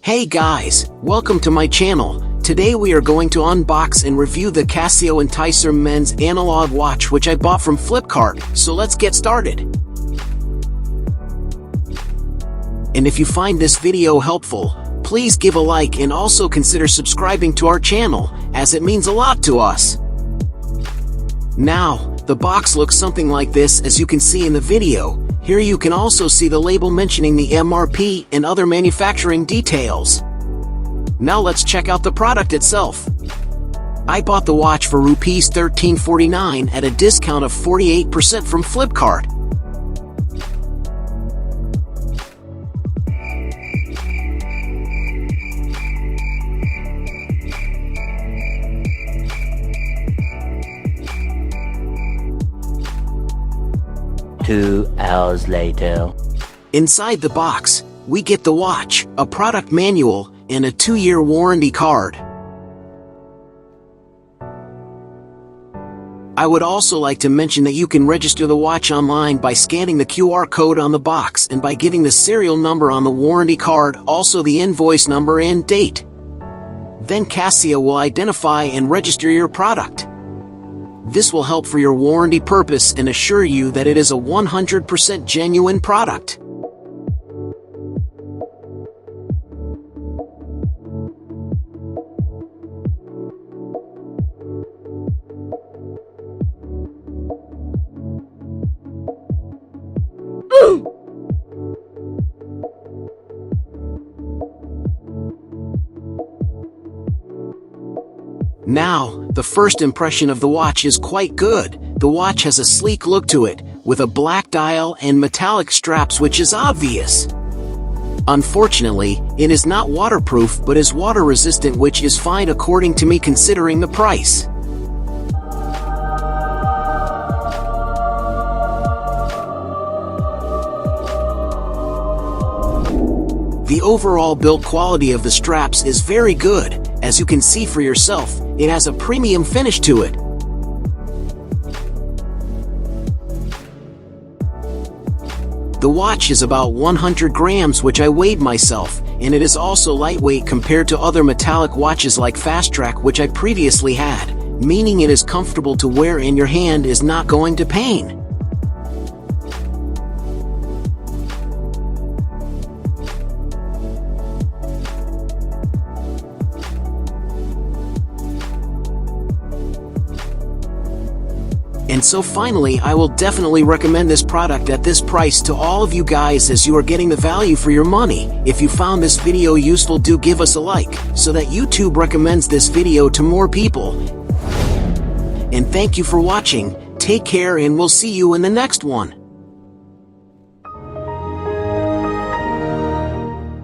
Hey guys, welcome to my channel. Today we are going to unbox and review the CASIO Enticer men's analog watch which I bought from Flipkart, so let's get started. And if you find this video helpful, please give a like and also consider subscribing to our channel, as it means a lot to us. Now, the box looks something like this as you can see in the video. Here you can also see the label mentioning the MRP and other manufacturing details. Now let's check out the product itself. I bought the watch for Rs 1349 at a discount of 48% from Flipkart. Two hours later. Inside the box, we get the watch, a product manual, and a 2-year warranty card. I would also like to mention that you can register the watch online by scanning the QR code on the box and by giving the serial number on the warranty card, also the invoice number and date. Then CASIO will identify and register your product. This will help for your warranty purpose and assure you that it is a 100% genuine product. Now, the first impression of the watch is quite good. The watch has a sleek look to it, with a black dial and metallic straps, which is obvious. Unfortunately, it is not waterproof but is water resistant, which is fine according to me considering the price. The overall build quality of the straps is very good. As you can see for yourself, it has a premium finish to it. The watch is about 100 grams, which I weighed myself, and it is also lightweight compared to other metallic watches like Fast Track, which I previously had, meaning it is comfortable to wear and your hand is not going to pain. And so finally, I will definitely recommend this product at this price to all of you guys, as you are getting the value for your money. If you found this video useful, do give us a like, so that YouTube recommends this video to more people. And thank you for watching. Take care and we'll see you in the next one.